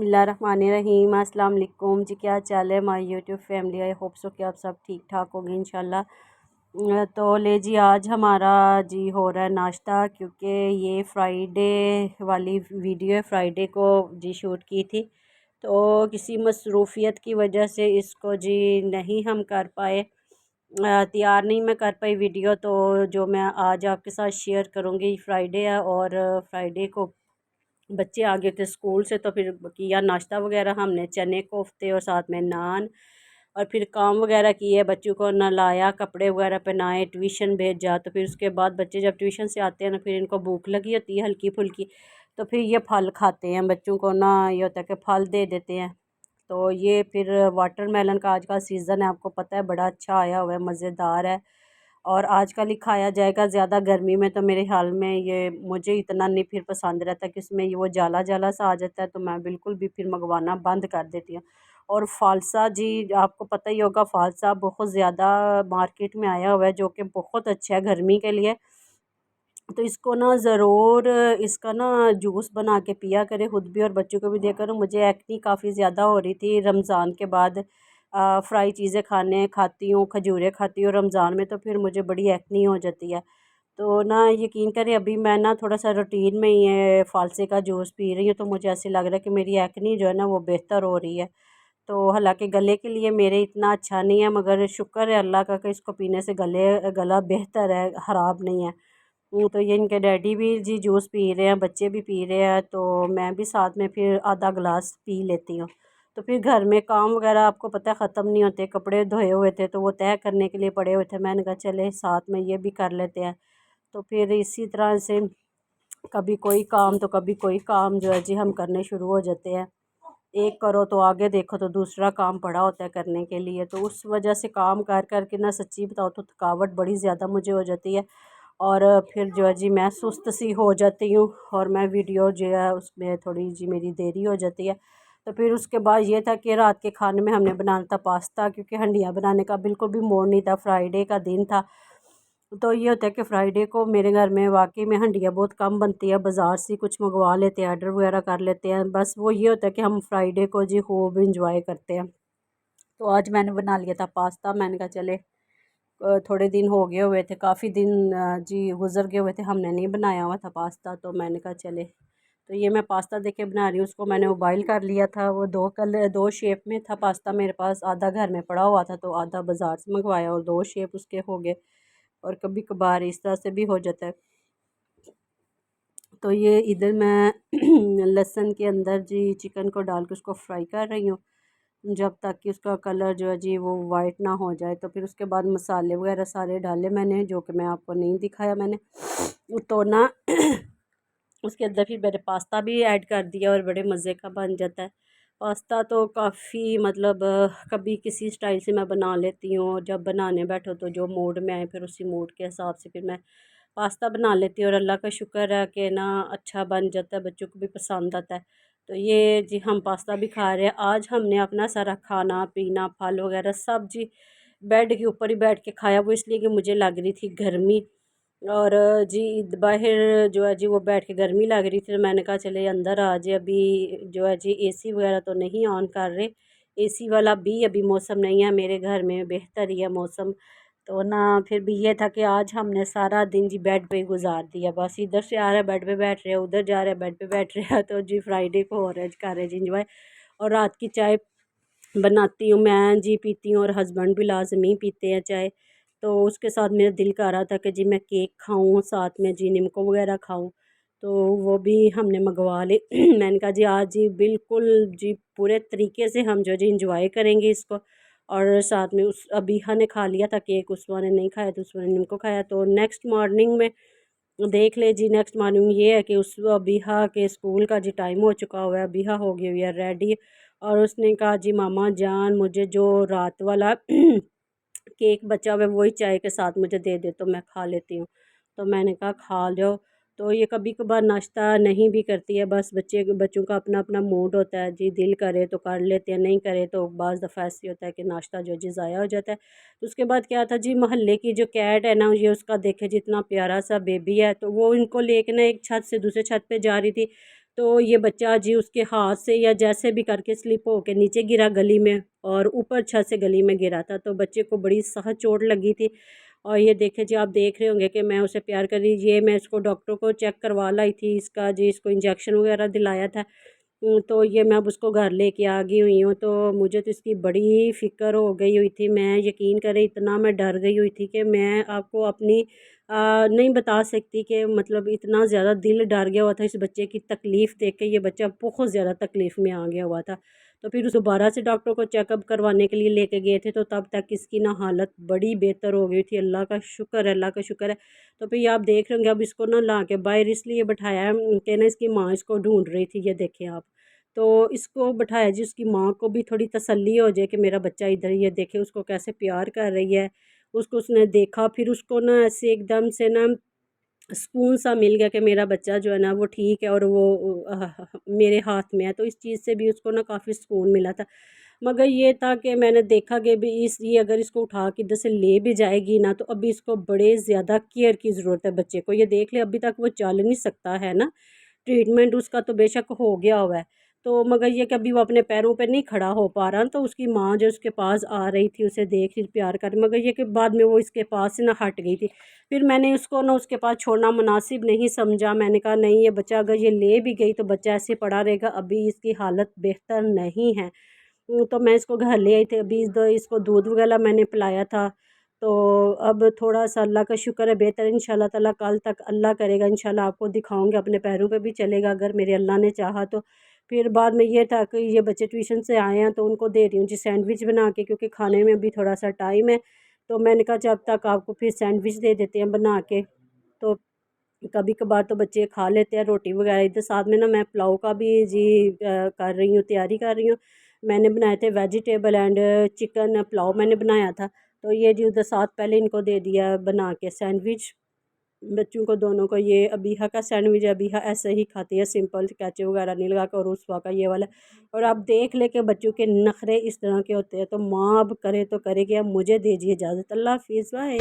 बिस्मिल्लाहिर्रहमानिर्रहीम। अस्सलाम वालेकुम जी, क्या चाल है my YouTube family. I hope so कि आप सब ठीक ठाक होंगे इंशाल्लाह। तो ले जी, आज हमारा जी हो रहा है नाश्ता, क्योंकि ये फ्राइडे वाली वीडियो है, फ्राइडे को जी शूट की थी, तो किसी मसरूफियत की वजह से इसको जी नहीं हम कर पाए, तैयार नहीं मैं कर पाई वीडियो। तो जो मैं आज आपके साथ शेयर करूँगी, फ्राइडे है और फ्राइडे को बच्चे आ गए थे स्कूल से, तो फिर किया नाश्ता वगैरह हमने, चने कोफ्ते और साथ में नान, और फिर काम वगैरह किए, बच्चों को नहलाया, कपड़े वगैरह पहनाए, ट्यूशन भेजा। तो फिर उसके बाद बच्चे जब ट्यूशन से आते हैं ना, फिर इनको भूख लगी होती है हल्की फुल्की, तो फिर ये फल खाते हैं। बच्चों को ना ये होता है कि फल दे देते हैं। तो ये फिर वाटरमेलन का आज का सीज़न है, आपको पता है, बड़ा अच्छा आया हुआ है, मज़ेदार है, और आजकल ही खाया जाएगा। ज़्यादा गर्मी में तो मेरे ख्याल में ये मुझे इतना नहीं फिर पसंद रहता कि इसमें ये वो जाला जाला सा आ जाता है, तो मैं बिल्कुल भी फिर मंगवाना बंद कर देती हूँ। और फ़ालसा जी, आपको पता ही होगा, फ़ालसा बहुत ज़्यादा मार्केट में आया हुआ है, जो कि बहुत अच्छा है गर्मी के लिए। तो इसको ना ज़रूर, इसका ना जूस बना के पिया करें, खुद भी और बच्चों को भी दिया करो। मुझे एक्ने काफ़ी ज़्यादा हो रही थी रमज़ान के बाद, फ्राई चीज़ें खाती हूँ, खजूरें खाती हूँ रमज़ान में, तो फिर मुझे बड़ी एक्ने हो जाती है। तो ना यकीन करें, अभी मैं ना थोड़ा सा रूटीन में ये फ़ालसे का जूस पी रही हूँ, तो मुझे ऐसे लग रहा है कि मेरी एक्ने जो है ना वो बेहतर हो रही है। तो हालांकि गले के लिए मेरे इतना अच्छा नहीं है, मगर शुक्र है अल्लाह का कि इसको पीने से गला बेहतर है, ख़राब नहीं है। तो ये इनके डैडी भी जी जूस पी रहे हैं, बच्चे भी पी रहे हैं, तो मैं भी साथ में फिर आधा गिलास पी लेती हूँ। तो फिर घर में काम वगैरह आपको पता है ख़त्म नहीं होते, कपड़े धोए हुए थे तो वो तह करने के लिए पड़े हुए थे, मैंने कहा चले साथ में ये भी कर लेते हैं। तो फिर इसी तरह से कभी कोई काम तो कभी कोई काम जो है जी हम करने शुरू हो जाते हैं। एक करो तो आगे देखो तो दूसरा काम पड़ा होता है करने के लिए, तो उस वजह से काम कर कर के ना सच्ची बताओ तो थकावट बड़ी ज़्यादा मुझे हो जाती है, और फिर जो है जी मैं सुस्त सी हो जाती हूँ, और मैं वीडियो जो है उसमें थोड़ी जी मेरी देरी हो जाती है। तो फिर उसके बाद ये था कि रात के खाने में हमने बनाना था पास्ता, क्योंकि हंडिया बनाने का बिल्कुल भी मूड नहीं था, फ्राइडे का दिन था। तो ये होता है कि फ्राइडे को मेरे घर में वाकई में हंडिया बहुत कम बनती है, बाज़ार से कुछ मंगवा लेते हैं, ऑर्डर वगैरह कर लेते हैं, बस वो ये होता है कि हम फ्राइडे को जी खूब इंजॉय करते हैं। तो आज मैंने बना लिया था पास्ता, मैंने कहा चले, थोड़े दिन हो गए हुए थे, काफ़ी दिन जी गुजर गए हुए थे, हमने नहीं बनाया हुआ था पास्ता, तो मैंने कहा चले। तो ये मैं पास्ता देखे बना रही हूँ, उसको मैंने उबाइल कर लिया था। वो दो शेप में था पास्ता मेरे पास, आधा घर में पड़ा हुआ था, तो आधा बाज़ार से मंगवाया, और दो शेप उसके हो गए, और कभी कभार इस तरह से भी हो जाता है। तो ये इधर मैं लहसुन के अंदर जी चिकन को डाल के उसको फ्राई कर रही हूँ, जब तक कि उसका कलर जो है जी वो वाइट ना हो जाए। तो फिर उसके बाद मसाले वगैरह सारे डाले मैंने, जो कि मैं आपको नहीं दिखाया मैंने। तो ना उसके अंदर फिर मैंने पास्ता भी ऐड कर दिया, और बड़े मज़े का बन जाता है पास्ता। तो काफ़ी मतलब कभी किसी स्टाइल से मैं बना लेती हूँ, जब बनाने बैठो तो जो मूड में आए, फिर उसी मूड के हिसाब से फिर मैं पास्ता बना लेती हूँ, और अल्लाह का शुक्र है कि ना अच्छा बन जाता है, बच्चों को भी पसंद आता है। तो ये जी हम पास्ता भी खा रहे हैं। आज हमने अपना सारा खाना पीना फल वगैरह सब जी बेड के ऊपर ही बैठ के खाया, वो इसलिए कि मुझे लग रही थी गर्मी, और जी बाहर जो है जी वो बैठ के गर्मी लग रही थी, तो मैंने कहा चले अंदर आ जाए। अभी जो है जी एसी वगैरह तो नहीं ऑन कर रहे, एसी वाला भी अभी मौसम नहीं है मेरे घर में, बेहतर ही है मौसम। तो ना फिर भी ये था कि आज हमने सारा दिन जी बेड पे ही गुजार दिया, बस इधर से आ रहा है बेड पे बैठ रहे हैं, उधर जा रहे हैं बेड पे बैठ रहे हैं। तो जी फ्राइडे को हो रहा है, कर रहे जी इंजॉय। और रात की चाय बनाती हूँ मैं जी, पीती हूँ, और हस्बैंड भी लाजमी पीते हैं चाय। तो उसके साथ मेरा दिल कर रहा था कि जी मैं केक खाऊं, साथ में जी निमको वगैरह खाऊं, तो वो भी हमने मंगवा ले। मैंने कहा जी आज जी बिल्कुल जी पूरे तरीके से हम जो जी इंजॉय करेंगे इसको। और साथ में उस अबीहा ने खा लिया था केक, उसने नहीं खाया, तो उसने निमको खाया। तो नेक्स्ट मॉर्निंग में देख ले जी, नेक्स्ट मॉर्निंग ये है कि उस अबीहा के स्कूल का जी टाइम हो चुका हुआ है, अबीहा हो गई हुई है रेडी, और उसने कहा जी मामा जान मुझे जो रात वाला केक बचा हुआ है वही चाय के साथ मुझे दे दे, तो मैं खा लेती हूँ। तो मैंने कहा खा लो। तो ये कभी कभार नाश्ता नहीं भी करती है, बस बच्चों का अपना अपना मूड होता है जी, दिल करे तो कर लेते हैं, नहीं करे तो बाज़ दफ़ा ऐसे होता है कि नाश्ता जो जी ज़ाया हो जाता है। तो उसके बाद क्या था जी, मोहल्ले की जो कैट है ना, ये उसका देखे जितना प्यारा सा बेबी है, तो वो इनको लेके ना एक छत से दूसरे छत पे जा रही थी। तो ये बच्चा जी उसके हाथ से या जैसे भी करके स्लिप होके नीचे गिरा गली में, और ऊपर छत से गली में गिरा था। तो बच्चे को बड़ी सख्त चोट लगी थी। और ये देखे जी, आप देख रहे होंगे कि मैं उसे प्यार कर रही, ये मैं इसको डॉक्टर को चेक करवा लाई थी, इसका जी इसको इंजेक्शन वगैरह दिलाया था। तो ये मैं अब उसको घर लेके आ गई हुई हूँ। तो मुझे तो इसकी बड़ी फ़िक्र हो गई हुई थी, मैं यकीन करें इतना मैं डर गई हुई थी कि मैं आपको अपनी नहीं बता सकती कि मतलब इतना ज़्यादा दिल डर गया हुआ था इस बच्चे की तकलीफ़ देख के। ये बच्चा बहुत ज़्यादा तकलीफ़ में आ गया हुआ था। तो फिर उस दोबारा से डॉक्टर को चेकअप करवाने के लिए लेके गए थे, तो तब तक इसकी ना हालत बड़ी बेहतर हो गई थी। अल्लाह का शुक्र है, अल्लाह का शुक्र है। तो फिर आप देख रहे होंगे, अब इसको ना ला के बाहर इसलिए बिठाया है कि ना इसकी माँ इसको ढूंढ रही थी, ये देखें आप। तो इसको बिठाया जी, उसकी माँ को भी थोड़ी तसल्ली हो जाए कि मेरा बच्चा इधर, ये देखे उसको कैसे प्यार कर रही है। उसको उसने देखा, फिर उसको ना ऐसे एकदम से ना सुकून सा मिल गया कि मेरा बच्चा जो है ना वो ठीक है और वो मेरे हाथ में है। तो इस चीज़ से भी उसको ना काफ़ी सुकून मिला था। मगर ये था कि मैंने देखा कि भी इस ये अगर इसको उठा के इधर से ले भी जाएगी ना, तो अभी इसको बड़े ज़्यादा केयर की ज़रूरत है बच्चे को। ये देख ले, अभी तक वो चल नहीं सकता है ना, ट्रीटमेंट उसका तो बेशक हो गया हुआ है। तो मगर ये कि अभी वो अपने पैरों पे नहीं खड़ा हो पा रहा, तो उसकी माँ जो उसके पास आ रही थी उसे देख रही, प्यार कर, मगर ये कि बाद में वो इसके पास से ना हट गई थी। फिर मैंने उसको ना उसके पास छोड़ना मुनासिब नहीं समझा। मैंने कहा नहीं, ये बच्चा अगर ये ले भी गई तो बच्चा ऐसे पड़ा रहेगा, अभी इसकी हालत बेहतर नहीं है। तो मैं इसको घर ले आई थी, अभी इसको दूध वगैरह मैंने पिलाया था। तो अब थोड़ा सा अल्लाह का शुक्र है बेहतर है, इंशाल्लाह ताला कल तक अल्लाह करेगा इंशाल्लाह आपको दिखाऊंगे, अपने पैरों पे भी चलेगा अगर मेरे अल्लाह ने चाहा तो। फिर बाद में ये था कि ये बच्चे ट्यूशन से आए हैं तो उनको दे रही हूँ जी सैंडविच बना के, क्योंकि खाने में भी थोड़ा सा टाइम है। तो मैंने कहा जब तक आपको फिर सैंडविच दे देते हैं बना के। तो कभी कभार तो बच्चे खा लेते हैं रोटी वगैरह। इधर साथ में ना मैं पुलाव का भी जी कर रही हूँ, तैयारी कर रही हूँ। मैंने बनाए थे वेजिटेबल एंड चिकन पुलाव मैंने बनाया था। तो ये जी उधर साथ पहले इनको दे दिया बना के सैंडविच, बच्चों को दोनों को। ये अबीहा का सैंडविच है, अबीहा ऐसे ही खाती है सिंपल, कैचअप वगैरह नहीं लगा कर, और उसवा का ये वाला। और आप देख ले के बच्चों के नखरे इस तरह के होते हैं। तो माँ अब करे तो करेगी। अब मुझे दीजिए इजाज़त, अल्लाह हाफिज़, बाय।